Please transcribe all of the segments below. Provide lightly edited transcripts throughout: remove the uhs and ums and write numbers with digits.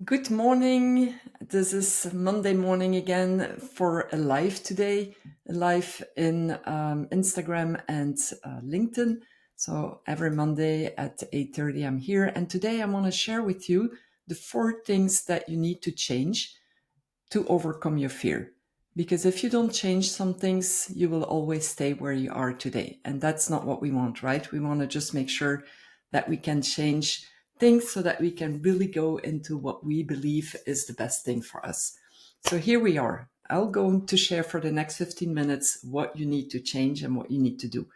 Good morning. This is Monday morning again for a live today, a live in Instagram and LinkedIn. So every Monday at 8:30 I'm here, and today I want to share with you the four things that you need to change to overcome your fear. Because if you don't change some things, you will always stay where you are today. And that's not what we want, right? We want to just make sure that we can change things so that we can really go into what we believe is the best thing for us. So here we are. I'll go to share for the next 15 minutes what you need to change and what you need to do.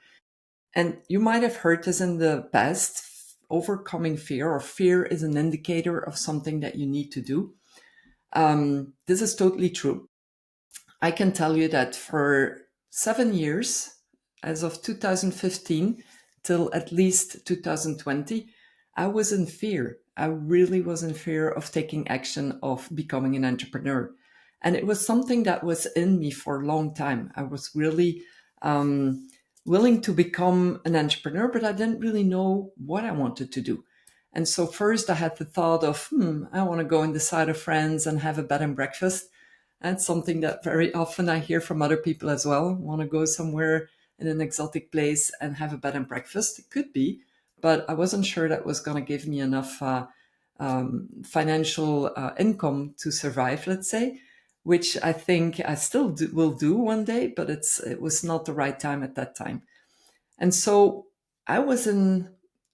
And you might have heard this in the past. Overcoming fear, or fear is an indicator of something that you need to do. This is totally true. I can tell you that for 7 years, as of 2015 till at least 2020, I was in fear. I really was in fear of taking action, of becoming an entrepreneur. And it was something that was in me for a long time. I was really willing to become an entrepreneur, but I didn't really know what I wanted to do. And so first I had the thought of, I want to go and decide of friends and have a bed and breakfast. That's something that very often I hear from other people as well. Want to go somewhere in an exotic place and have a bed and breakfast? It could be, but I wasn't sure that was going to give me enough financial income to survive, let's say, which I think I still will do one day, but it was not the right time at that time. And so I was in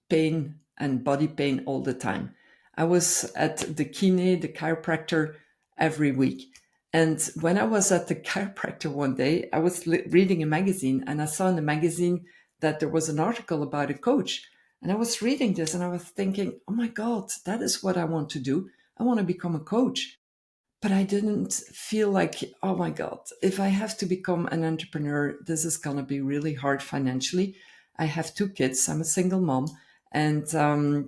pain and body pain all the time. I was at the kine, the chiropractor, every week. And when I was at the chiropractor one day, I was reading a magazine, and I saw in the magazine that there was an article about a coach. And I was reading this and I was thinking, oh my God, that is what I want to do. I want to become a coach. But I didn't feel like, oh my God, if I have to become an entrepreneur, this is going to be really hard financially. I have two kids. I'm a single mom, and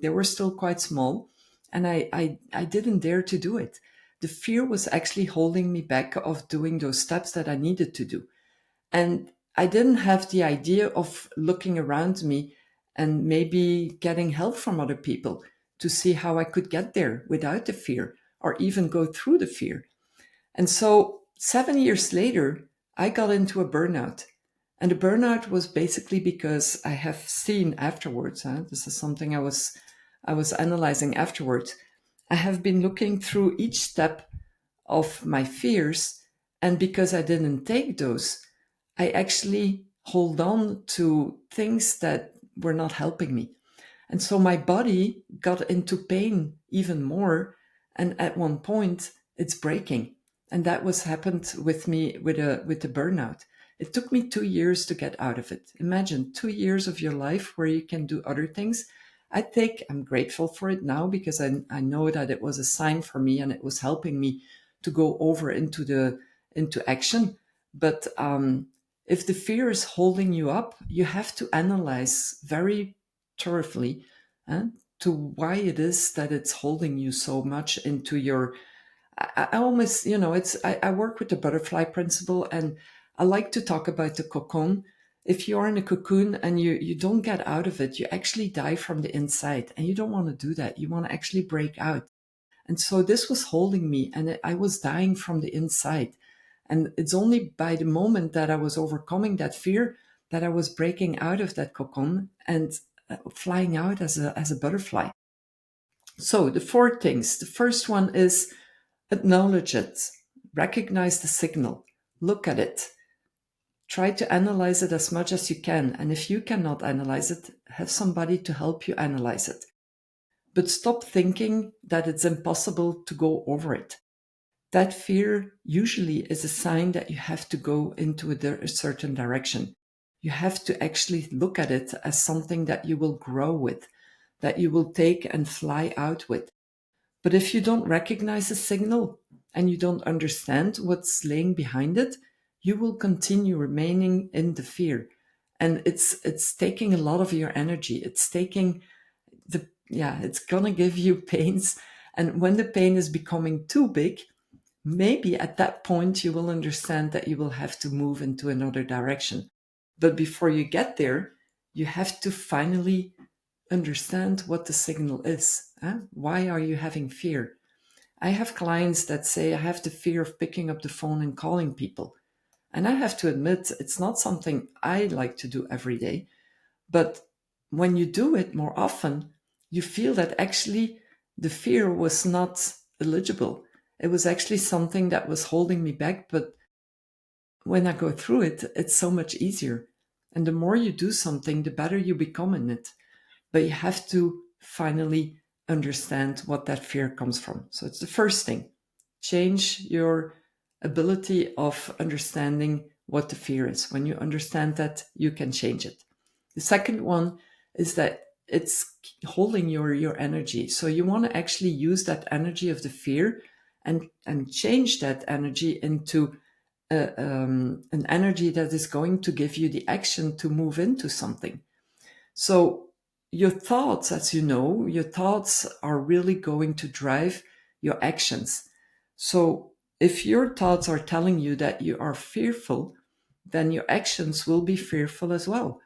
they were still quite small. And I didn't dare to do it. The fear was actually holding me back of doing those steps that I needed to do. And I didn't have the idea of looking around me and maybe getting help from other people to see how I could get there without the fear or even go through the fear. And so 7 years later, I got into a burnout. And the burnout was basically because I have seen afterwards, this is something I was analyzing afterwards. I have been looking through each step of my fears, and because I didn't take those, I actually hold on to things that were not helping me. And so my body got into pain even more. And at one point, it's breaking. And that was happened with me with the burnout. It took me 2 years to get out of it. Imagine 2 years of your life where you can do other things. I'm grateful for it now because I know that it was a sign for me and it was helping me to go over into action. But if the fear is holding you up, you have to analyze very thoroughly uh, to why it is that it's holding you so much into your. I almost, I work with the butterfly principle, and I like to talk about the cocoon. If you're in a cocoon and you don't get out of it, you actually die from the inside, and you don't want to do that. You want to actually break out. And so this was holding me, and I was dying from the inside. And it's only by the moment that I was overcoming that fear that I was breaking out of that cocoon and flying out as a butterfly. So the four things. The first one is acknowledge it, recognize the signal, look at it, try to analyze it as much as you can. And if you cannot analyze it, have somebody to help you analyze it. But stop thinking that it's impossible to go over it. That fear usually is a sign that you have to go into a certain direction. You have to actually look at it as something that you will grow with, that you will take and fly out with. But if you don't recognize a signal and you don't understand what's laying behind it, you will continue remaining in the fear. And it's taking a lot of your energy. It's taking it's gonna give you pains. And when the pain is becoming too big, maybe at that point you will understand that you will have to move into another direction. But before you get there, you have to finally understand what the signal is. Why are you having fear? I have clients that say, I have the fear of picking up the phone and calling people. And I have to admit, it's not something I like to do every day. But when you do it more often, you feel that actually the fear was not eligible. It was actually something that was holding me back. But when I go through it, it's so much easier. And the more you do something, the better you become in it. But you have to finally understand what that fear comes from. So it's the first thing. Change your ability of understanding what the fear is. When you understand that, you can change it. The second one is that it's holding your energy. So you want to actually use that energy of the fear and change that energy into an energy that is going to give you the action to move into something. So your thoughts, as you know, your thoughts are really going to drive your actions. So if your thoughts are telling you that you are fearful, then your actions will be fearful as well.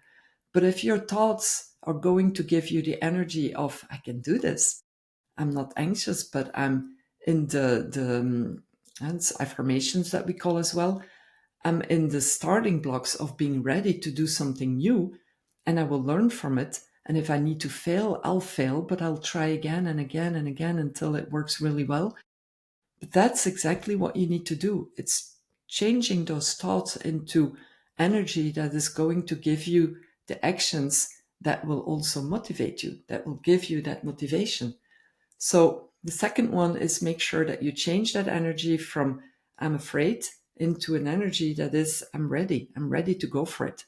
But if your thoughts are going to give you the energy of, I can do this, I'm not anxious, but I'm in and affirmations that we call as well, I'm in the starting blocks of being ready to do something new, and I will learn from it. And if I need to fail, I'll fail, but I'll try again and again and again until it works really well. But that's exactly what you need to do. It's changing those thoughts into energy that is going to give you the actions that will also motivate you, that will give you that motivation. So the second one is make sure that you change that energy from I'm afraid into an energy that is I'm ready to go for it,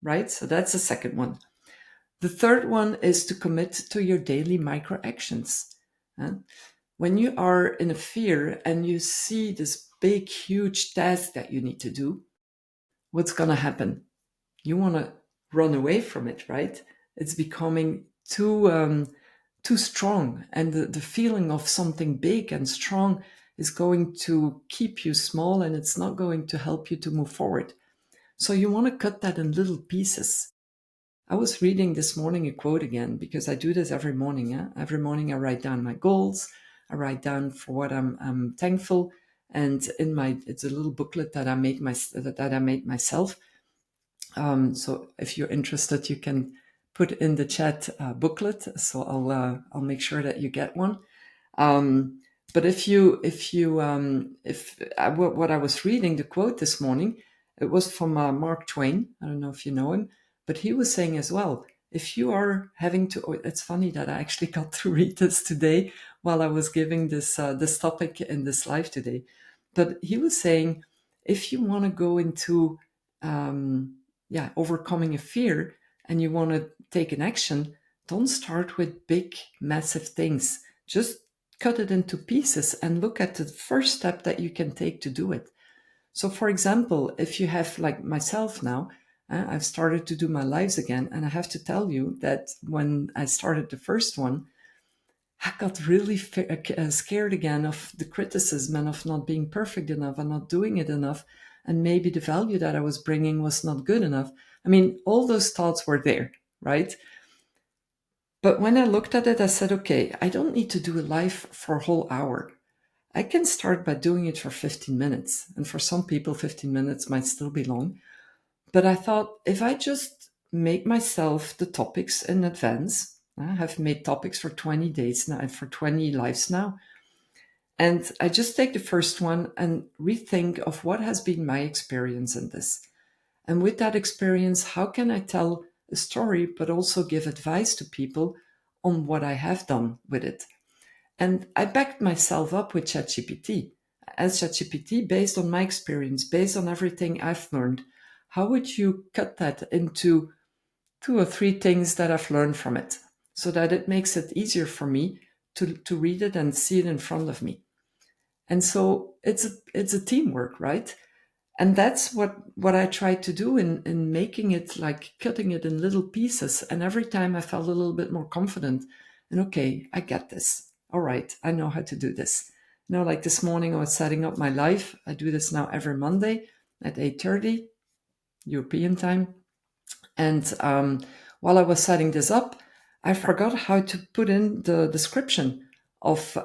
right? So that's the second one. The third one is to commit to your daily micro actions. When you are in a fear and you see this big, huge task that you need to do, what's going to happen? You want to run away from it, right? It's becoming too strong, and the feeling of something big and strong is going to keep you small, and it's not going to help you to move forward. So you want to cut that in little pieces. I was reading this morning a quote again because I do this every morning. Yeah? Every morning I write down my goals. I write down for what I'm thankful, and it's a little booklet that I made myself. So if you're interested, you can put in the chat booklet. So I'll make sure that you get one. But what I was reading, the quote this morning, it was from Mark Twain. I don't know if you know him, but he was saying as well, if you are having to, it's funny that I actually got to read this today while I was giving this topic in this live today. But he was saying, if you want to go into overcoming a fear and you want to take an action, don't start with big, massive things. Just cut it into pieces and look at the first step that you can take to do it. So, for example, if you have, like myself now, I've started to do my lives again. And I have to tell you that when I started the first one, I got really scared again of the criticism and of not being perfect enough and not doing it enough. And maybe the value that I was bringing was not good enough. I mean, all those thoughts were there, right? But when I looked at it, I said, okay, I don't need to do a live for a whole hour. I can start by doing it for 15 minutes. And for some people, 15 minutes might still be long. But I thought, if I just make myself the topics in advance, I have made topics for 20 days now and for 20 lives now. And I just take the first one and rethink of what has been my experience in this. And with that experience, how can I tell a story, but also give advice to people on what I have done with it? And I backed myself up with ChatGPT. As ChatGPT, based on my experience, based on everything I've learned, how would you cut that into 2 or 3 things that I've learned from it so that it makes it easier for me to read it and see it in front of me? And so it's a teamwork, right? And that's what I tried to do in making it, like cutting it in little pieces. And every time I felt a little bit more confident and okay, I get this. All right, I know how to do this. Like this morning I was setting up my life. I do this now every Monday at 8:30 European time. And while I was setting this up, I forgot how to put in the description of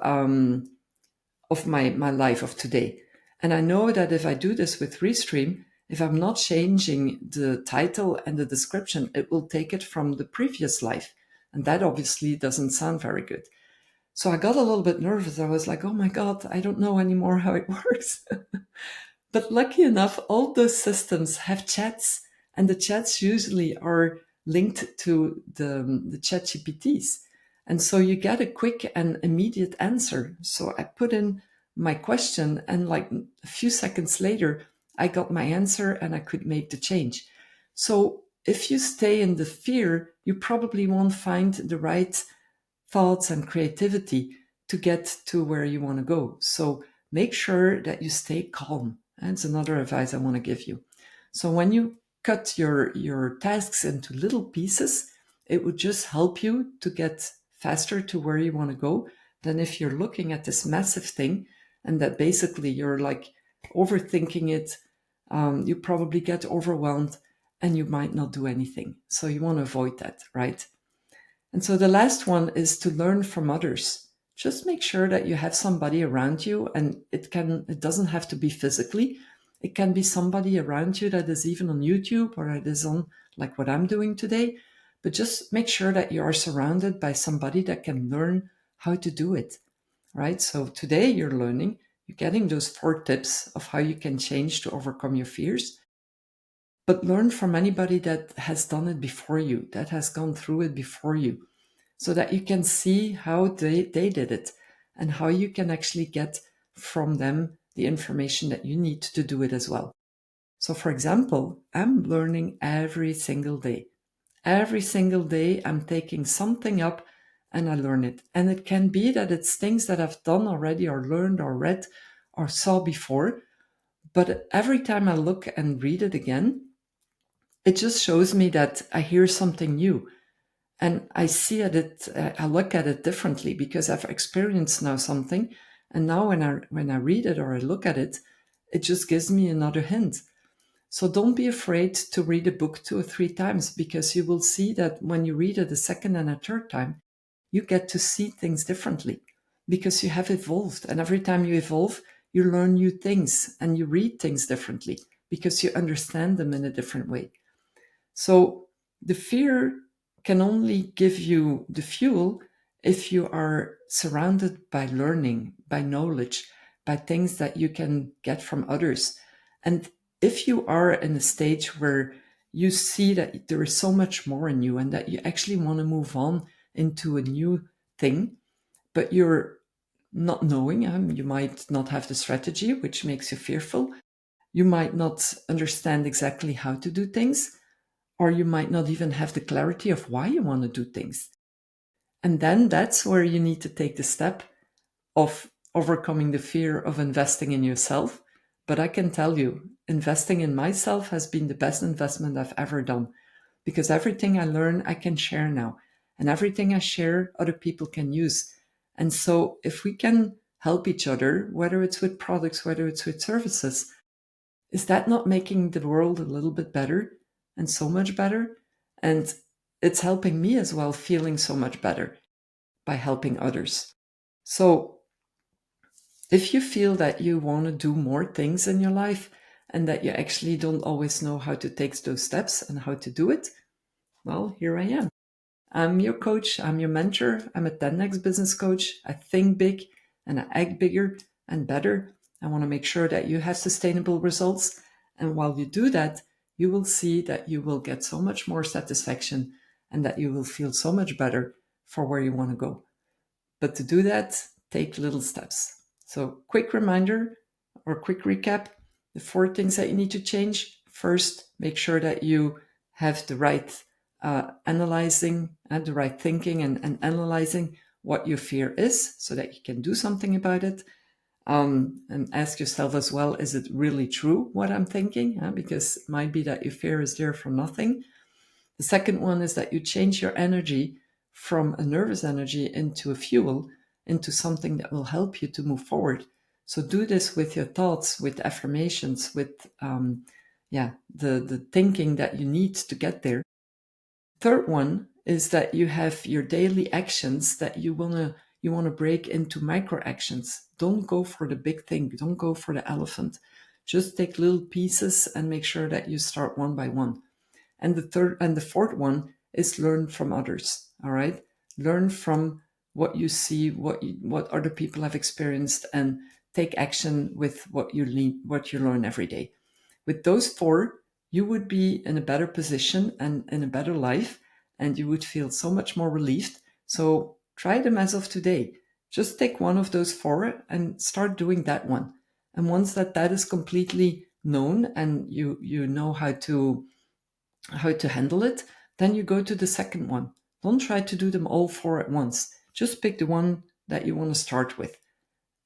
of my life of today. And I know that if I do this with Restream, if I'm not changing the title and the description, it will take it from the previous life. And that obviously doesn't sound very good. So I got a little bit nervous. I was like, oh my God, I don't know anymore how it works. But lucky enough, all those systems have chats, and the chats usually are linked to the chat GPTs. And so you get a quick and immediate answer. So I put in my question, and like a few seconds later, I got my answer and I could make the change. So if you stay in the fear, you probably won't find the right thoughts and creativity to get to where you want to go. So make sure that you stay calm. That's another advice I want to give you. So when you cut your tasks into little pieces, it would just help you to get faster to where you want to go than if you're looking at this massive thing and that basically you're like overthinking it. You probably get overwhelmed and you might not do anything. So you want to avoid that, right? And so the last one is to learn from others. Just make sure that you have somebody around you, and it doesn't have to be physically. It can be somebody around you that is even on YouTube or that is on like what I'm doing today. But just make sure that you are surrounded by somebody that can learn how to do it, right? So today you're getting those 4 tips of how you can change to overcome your fears. But learn from anybody that has done it before you, that has gone through it before you, so that you can see how they did it and how you can actually get from them the information that you need to do it as well. So, for example, I'm learning every single day. Every single day, I'm taking something up and I learn it. And it can be that it's things that I've done already or learned or read or saw before. But every time I look and read it again, it just shows me that I hear something new. And I see it, I look at it differently because I've experienced now something. And now when I read it or I look at it, it just gives me another hint. So don't be afraid to read a book 2 or 3 times, because you will see that when you read it a second and a third time, you get to see things differently because you have evolved. And every time you evolve, you learn new things and you read things differently because you understand them in a different way. So the fear can only give you the fuel if you are surrounded by learning, by knowledge, by things that you can get from others. And if you are in a stage where you see that there is so much more in you and that you actually want to move on into a new thing, but you're not knowing, you might not have the strategy, which makes you fearful. You might not understand exactly how to do things, or you might not even have the clarity of why you want to do things. And then that's where you need to take the step of overcoming the fear of investing in yourself. But I can tell you, investing in myself has been the best investment I've ever done, because everything I learn, I can share now. And everything I share, other people can use. And so if we can help each other, whether it's with products, whether it's with services, is that not making the world a little bit better and so much better? And it's helping me as well, feeling so much better by helping others. So if you feel that you want to do more things in your life and that you actually don't always know how to take those steps and how to do it, well, here I am. I'm your coach, I'm your mentor, I'm a 10x business coach. I think big and I act bigger and better. I want to make sure that you have sustainable results. And while you do that, you will see that you will get so much more satisfaction and that you will feel so much better for where you want to go. But to do that, take little steps. So, quick reminder or quick recap, the 4 things that you need to change. First, make sure that you have the right analyzing and the right thinking and analyzing what your fear is so that you can do something about it. And ask yourself as well, is it really true what I'm thinking? Because it might be that your fear is there for nothing. The second one is that you change your energy from a nervous energy into a fuel, into something that will help you to move forward. So do this with your thoughts, with affirmations, with the thinking that you need to get there. Third one is that you have your daily actions that you wanna break into micro actions. Don't go for the big thing. Don't go for the elephant. Just take little pieces and make sure that you start one by one. And the fourth one is learn from others. All right. Learn from what you see, what other people have experienced, and take action with what you learn every day. With those four, you would be in a better position and in a better life, and you would feel so much more relieved. So try them as of today. Just take one of those four and start doing that one. And once that is completely known and you know how to handle it, then you go to the second one. Don't try to do them all four at once. Just pick the one that you want to start with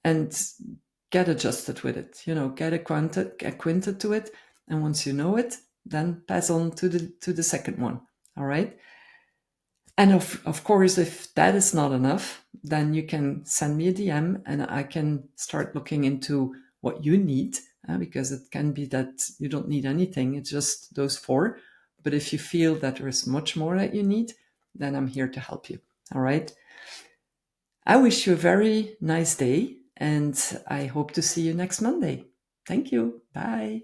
and get adjusted with it. Get acquainted to it. And once you know it, then pass on to the second one. All right. And of course, if that is not enough, then you can send me a DM and I can start looking into what you need, because it can be that you don't need anything. It's just those four. But if you feel that there is much more that you need, then I'm here to help you. All right. I wish you a very nice day and I hope to see you next Monday. Thank you. Bye.